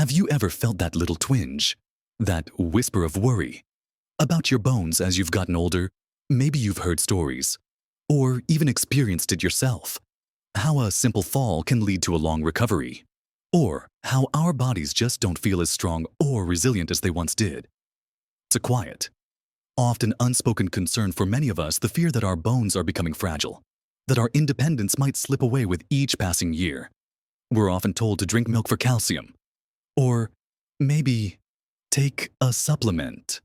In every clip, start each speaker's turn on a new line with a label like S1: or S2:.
S1: Have you ever felt that little twinge, that whisper of worry about your bones as you've gotten older? Maybe you've heard stories, or even experienced it yourself. How a simple fall can lead to a long recovery, or how our bodies just don't feel as strong or resilient as they once did. It's a quiet, often unspoken concern for many of us, the fear that our bones are becoming fragile, that our independence might slip away with each passing year. We're often told to drink milk for calcium, or maybe take a supplement.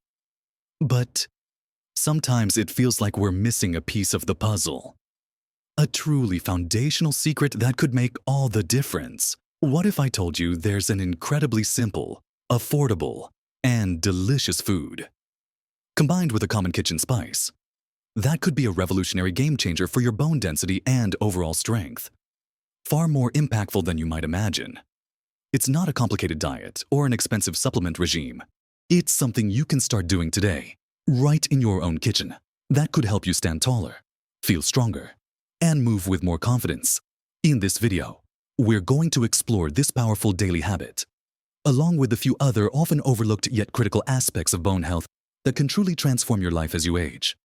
S1: But sometimes it feels like we're missing a piece of the puzzle. A truly foundational secret that could make all the difference. What if I told you there's an incredibly simple, affordable, and delicious food, combined with a common kitchen spice, that could be a revolutionary game changer for your bone density and overall strength? Far more impactful than you might imagine. It's not a complicated diet or an expensive supplement regime. It's something you can start doing today, right in your own kitchen. That could help you stand taller, feel stronger, and move with more confidence. In this video, we're going to explore this powerful daily habit, along with a few other often overlooked yet critical aspects of bone health that can truly transform your life as you age.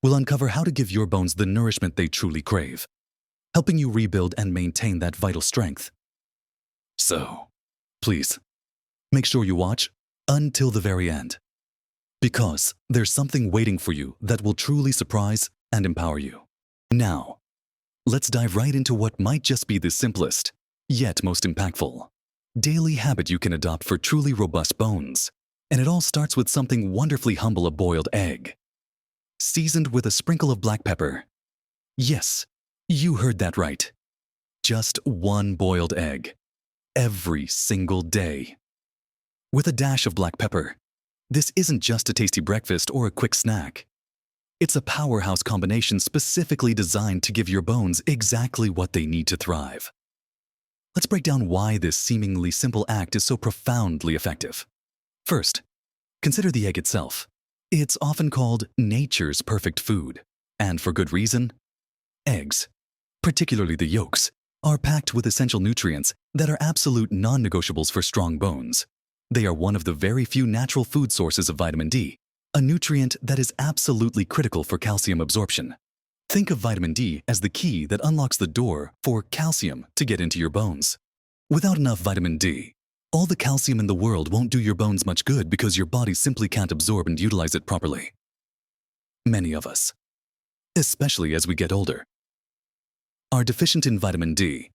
S1: We'll uncover how to give your bones the nourishment they truly crave, helping you rebuild and maintain that vital strength. So, please, make sure you watch until the very end, because there's something waiting for you that will truly surprise and empower you. Now, let's dive right into what might just be the simplest, yet most impactful, daily habit you can adopt for truly robust bones. And it all starts with something wonderfully humble: a boiled egg, seasoned with a sprinkle of black pepper. Yes, you heard that right. Just one boiled egg, every single day, with a dash of black pepper. This isn't just a tasty breakfast or a quick snack. It's a powerhouse combination specifically designed to give your bones exactly what they need to thrive. Let's break down why this seemingly simple act is so profoundly effective. First, consider the egg itself. It's often called nature's perfect food, and for good reason. Eggs, particularly the yolks, are packed with essential nutrients that are absolute non-negotiables for strong bones. They are one of the very few natural food sources of vitamin D, a nutrient that is absolutely critical for calcium absorption. Think of vitamin D as the key that unlocks the door for calcium to get into your bones. Without enough vitamin D, all the calcium in the world won't do your bones much good because your body simply can't absorb and utilize it properly. Many of us, especially as we get older, are deficient in vitamin D,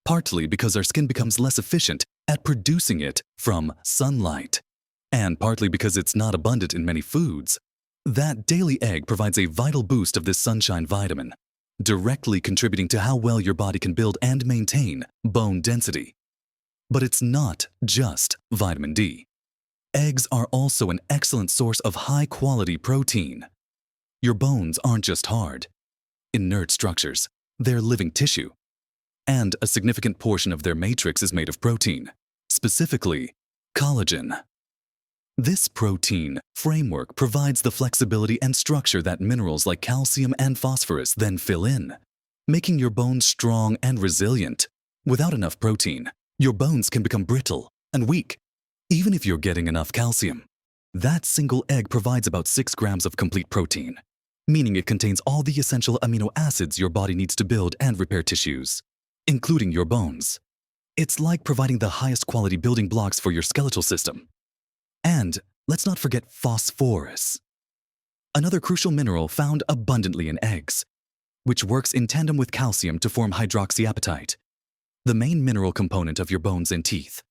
S1: partly because our skin becomes less efficient at producing it from sunlight, and partly because it's not abundant in many foods. That daily egg provides a vital boost of this sunshine vitamin, directly contributing to how well your body can build and maintain bone density. But it's not just vitamin D. Eggs are also an excellent source of high-quality protein. Your bones aren't just hard, inert structures. They're living tissue, and a significant portion of their matrix is made of protein, specifically collagen. This protein framework provides the flexibility and structure that minerals like calcium and phosphorus then fill in, making your bones strong and resilient. Without enough protein, your bones can become brittle and weak, even if you're getting enough calcium. That single egg provides about 6 grams of complete protein, meaning it contains all the essential amino acids your body needs to build and repair tissues, including your bones. It's like providing the highest quality building blocks for your skeletal system. And let's not forget phosphorus, another crucial mineral found abundantly in eggs, which works in tandem with calcium to form hydroxyapatite, the main mineral component of your bones and teeth.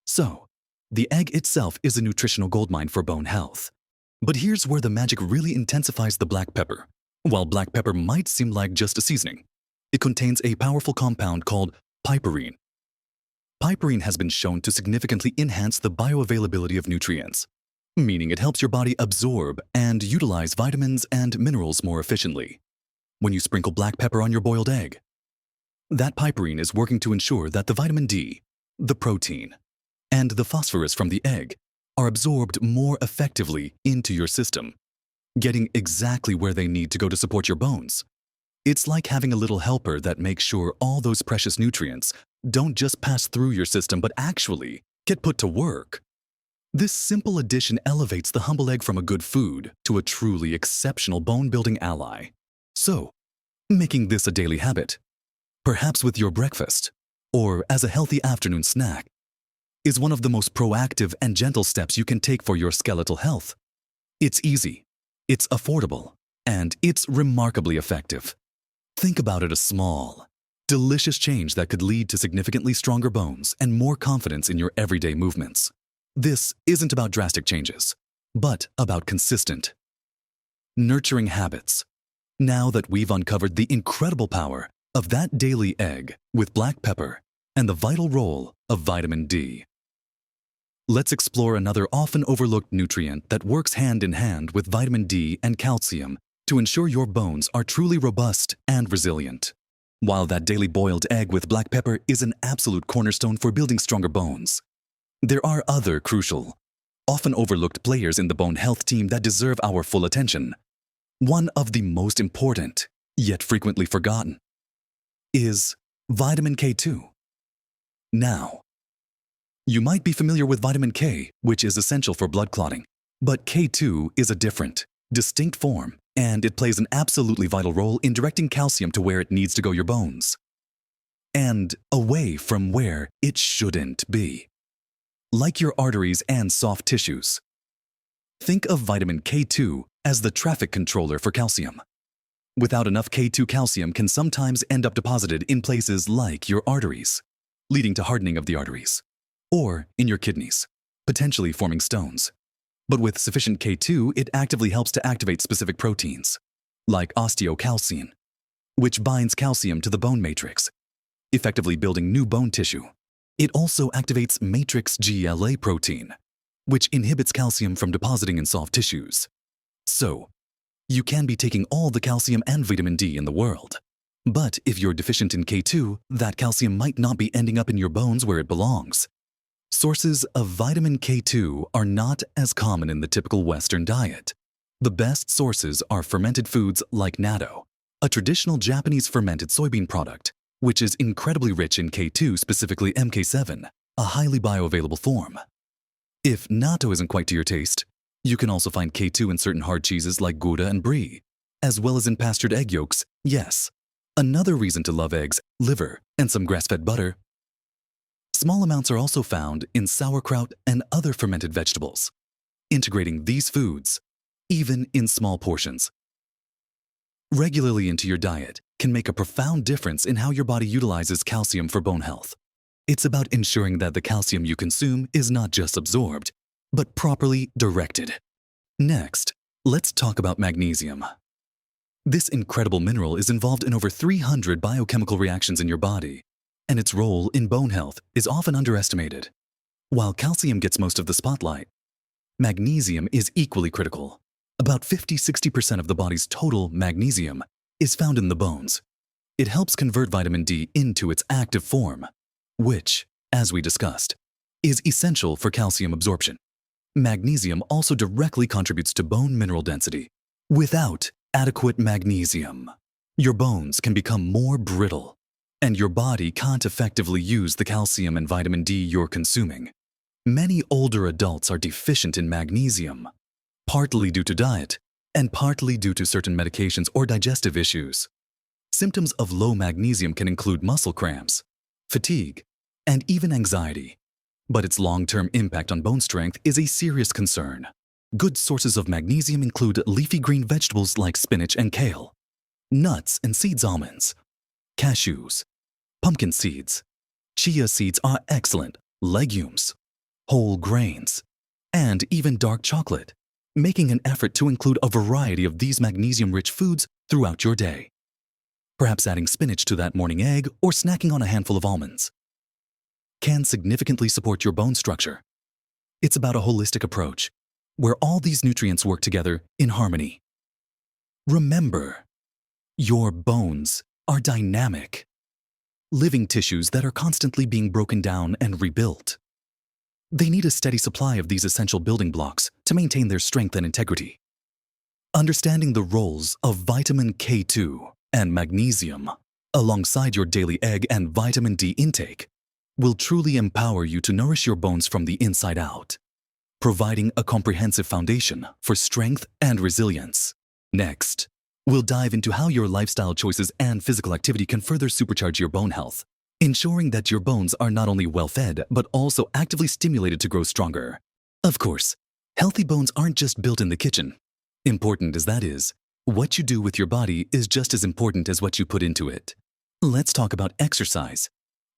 S1: So, the egg itself is a nutritional goldmine for bone health. But here's where the magic really intensifies: the black pepper. While black pepper might seem like just a seasoning, it contains a powerful compound called piperine. Piperine has been shown to significantly enhance the bioavailability of nutrients, meaning it helps your body absorb and utilize vitamins and minerals more efficiently. When you sprinkle black pepper on your boiled egg, that piperine is working to ensure that the vitamin D, the protein, and the phosphorus from the egg are absorbed more effectively into your system, getting exactly where they need to go to support your bones. It's like having a little helper that makes sure all those precious nutrients don't just pass through your system but actually get put to work. This simple addition elevates the humble egg from a good food to a truly exceptional bone-building ally. So, making this a daily habit, perhaps with your breakfast, or as a healthy afternoon snack, is one of the most proactive and gentle steps you can take for your skeletal health. It's easy, it's affordable, and it's remarkably effective. Think about it, a small, delicious change that could lead to significantly stronger bones and more confidence in your everyday movements. This isn't about drastic changes, but about consistent, nurturing habits. Now that we've uncovered the incredible power of that daily egg with black pepper and the vital role of vitamin D, let's explore another often overlooked nutrient that works hand in hand with vitamin D and calcium to ensure your bones are truly robust and resilient. While that daily boiled egg with black pepper is an absolute cornerstone for building stronger bones, there are other crucial, often overlooked players in the bone health team that deserve our full attention. One of the most important, yet frequently forgotten, is vitamin K2. Now, you might be familiar with vitamin K, which is essential for blood clotting, but K2 is a different, distinct form, and it plays an absolutely vital role in directing calcium to where it needs to go, your bones, and away from where it shouldn't be, like your arteries and soft tissues. Think of vitamin K2 as the traffic controller for calcium. Without enough K2, calcium can sometimes end up deposited in places like your arteries, leading to hardening of the arteries, or in your kidneys, potentially forming stones. But with sufficient K2, it actively helps to activate specific proteins, like osteocalcine, which binds calcium to the bone matrix, effectively building new bone tissue. It also activates matrix GLA protein, which inhibits calcium from depositing in soft tissues. So, you can be taking all the calcium and vitamin D in the world, but if you're deficient in K2, that calcium might not be ending up in your bones where it belongs. Sources of vitamin K2 are not as common in the typical Western diet. The best sources are fermented foods like natto, a traditional Japanese fermented soybean product, which is incredibly rich in K2, specifically MK7, a highly bioavailable form. If natto isn't quite to your taste, you can also find K2 in certain hard cheeses like Gouda and Brie, as well as in pastured egg yolks, yes. Another reason to love eggs, liver, and some grass-fed butter. Small amounts are also found in sauerkraut and other fermented vegetables. Integrating these foods, even in small portions, regularly into your diet can make a profound difference in how your body utilizes calcium for bone health. It's about ensuring that the calcium you consume is not just absorbed, but properly directed. Next, let's talk about magnesium. This incredible mineral is involved in over 300 biochemical reactions in your body, and its role in bone health is often underestimated. While calcium gets most of the spotlight, magnesium is equally critical. About 50–60% of the body's total magnesium is found in the bones. It helps convert vitamin D into its active form, which, as we discussed, is essential for calcium absorption. Magnesium also directly contributes to bone mineral density. Without adequate magnesium, your bones can become more brittle, and your body can't effectively use the calcium and vitamin D you're consuming. Many older adults are deficient in magnesium, partly due to diet, and partly due to certain medications or digestive issues. Symptoms of low magnesium can include muscle cramps, fatigue, and even anxiety. But its long-term impact on bone strength is a serious concern. Good sources of magnesium include leafy green vegetables like spinach and kale, nuts and seeds, almonds, cashews, pumpkin seeds, chia seeds are excellent, legumes, whole grains, and even dark chocolate. Making an effort to include a variety of these magnesium-rich foods throughout your day. Perhaps adding spinach to that morning egg or snacking on a handful of almonds can significantly support your bone structure. It's about a holistic approach where all these nutrients work together in harmony. Remember, your bones are dynamic, living tissues that are constantly being broken down and rebuilt. They need a steady supply of these essential building blocks to maintain their strength and integrity. Understanding the roles of vitamin K2 and magnesium alongside your daily egg and vitamin D intake will truly empower you to nourish your bones from the inside out, providing a comprehensive foundation for strength and resilience. Next, we'll dive into how your lifestyle choices and physical activity can further supercharge your bone health, ensuring that your bones are not only well-fed, but also actively stimulated to grow stronger. Of course, healthy bones aren't just built in the kitchen. Important as that is, what you do with your body is just as important as what you put into it. Let's talk about exercise,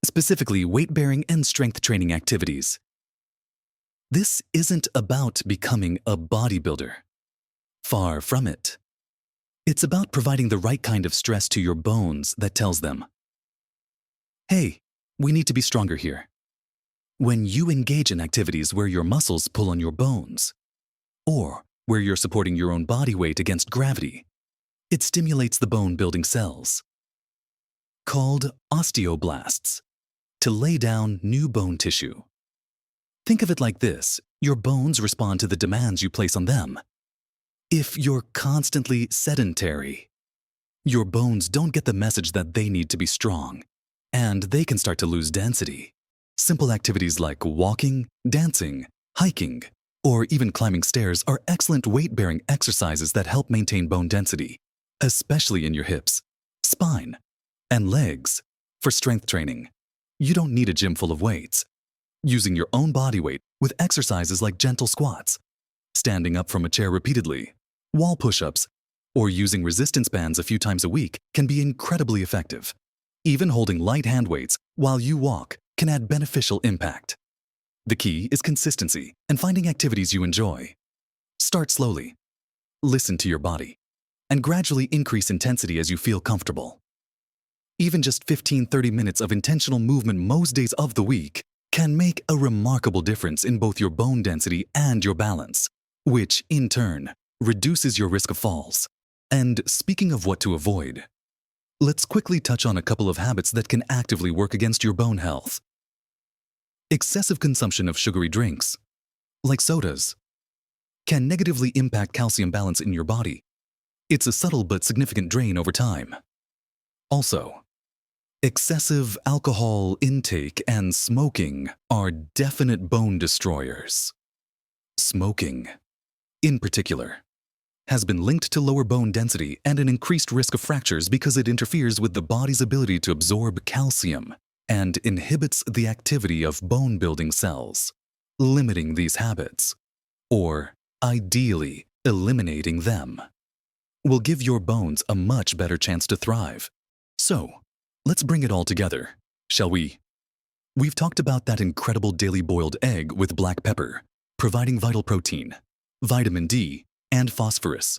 S1: specifically weight-bearing and strength training activities. This isn't about becoming a bodybuilder. Far from it. It's about providing the right kind of stress to your bones that tells them, hey, we need to be stronger here. When you engage in activities where your muscles pull on your bones, or where you're supporting your own body weight against gravity, it stimulates the bone-building cells, called osteoblasts, to lay down new bone tissue. Think of it like this: your bones respond to the demands you place on them. If you're constantly sedentary, your bones don't get the message that they need to be strong, and they can start to lose density. Simple activities like walking, dancing, hiking, or even climbing stairs are excellent weight-bearing exercises that help maintain bone density, especially in your hips, spine, and legs. For strength training, you don't need a gym full of weights. Using your own body weight with exercises like gentle squats, standing up from a chair repeatedly, wall push-ups, or using resistance bands a few times a week can be incredibly effective. Even holding light hand weights while you walk can add beneficial impact. The key is consistency and finding activities you enjoy. Start slowly, listen to your body, and gradually increase intensity as you feel comfortable. Even just 15-30 minutes of intentional movement most days of the week can make a remarkable difference in both your bone density and your balance, which, in turn, reduces your risk of falls. And speaking of what to avoid, let's quickly touch on a couple of habits that can actively work against your bone health. Excessive consumption of sugary drinks, like sodas, can negatively impact calcium balance in your body. It's a subtle but significant drain over time. Also, excessive alcohol intake and smoking are definite bone destroyers. Smoking, in particular, has been linked to lower bone density and an increased risk of fractures because it interferes with the body's ability to absorb calcium and inhibits the activity of bone-building cells. Limiting these habits, or ideally eliminating them, will give your bones a much better chance to thrive. So, let's bring it all together, shall we? We've talked about that incredible daily boiled egg with black pepper, providing vital protein, vitamin D, and phosphorus,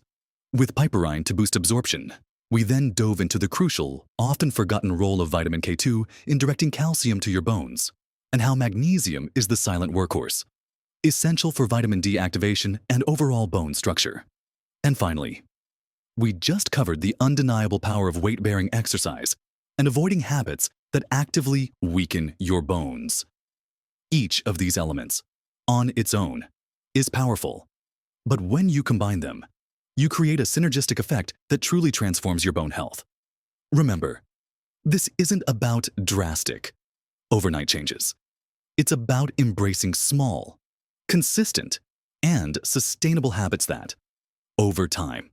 S1: with piperine to boost absorption. We then dove into the crucial, often forgotten role of vitamin K2 in directing calcium to your bones, and how magnesium is the silent workhorse, essential for vitamin D activation and overall bone structure. And finally, we just covered the undeniable power of weight-bearing exercise and avoiding habits that actively weaken your bones. Each of these elements, on its own, is powerful, but when you combine them, you create a synergistic effect that truly transforms your bone health. Remember, this isn't about drastic, overnight changes. It's about embracing small, consistent, and sustainable habits that, over time,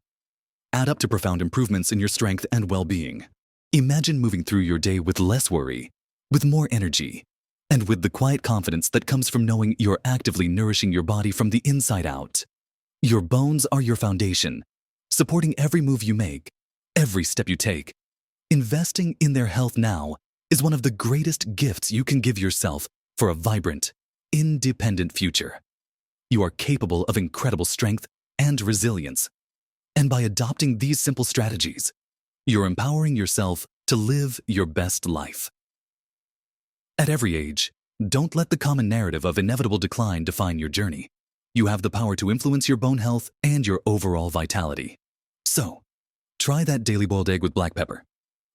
S1: add up to profound improvements in your strength and well-being. Imagine moving through your day with less worry, with more energy, and with the quiet confidence that comes from knowing you're actively nourishing your body from the inside out. Your bones are your foundation, supporting every move you make, every step you take. Investing in their health now is one of the greatest gifts you can give yourself for a vibrant, independent future. You are capable of incredible strength and resilience, and by adopting these simple strategies, you're empowering yourself to live your best life. At every age, don't let the common narrative of inevitable decline define your journey. You have the power to influence your bone health and your overall vitality. So, try that daily boiled egg with black pepper.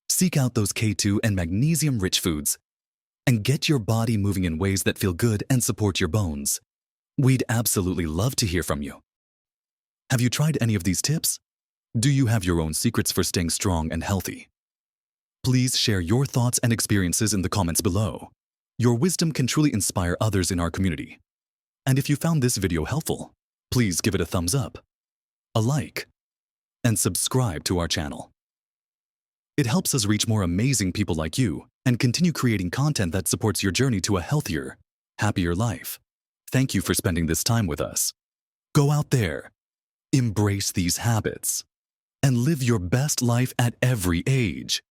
S1: Seek out those K2 and magnesium-rich foods, and get your body moving in ways that feel good and support your bones. We'd absolutely love to hear from you. Have you tried any of these tips? Do you have your own secrets for staying strong and healthy? Please share your thoughts and experiences in the comments below. Your wisdom can truly inspire others in our community. And if you found this video helpful, please give it a thumbs up, a like, and subscribe to our channel. It helps us reach more amazing people like you and continue creating content that supports your journey to a healthier, happier life. Thank you for spending this time with us. Go out there, embrace these habits, and live your best life at every age.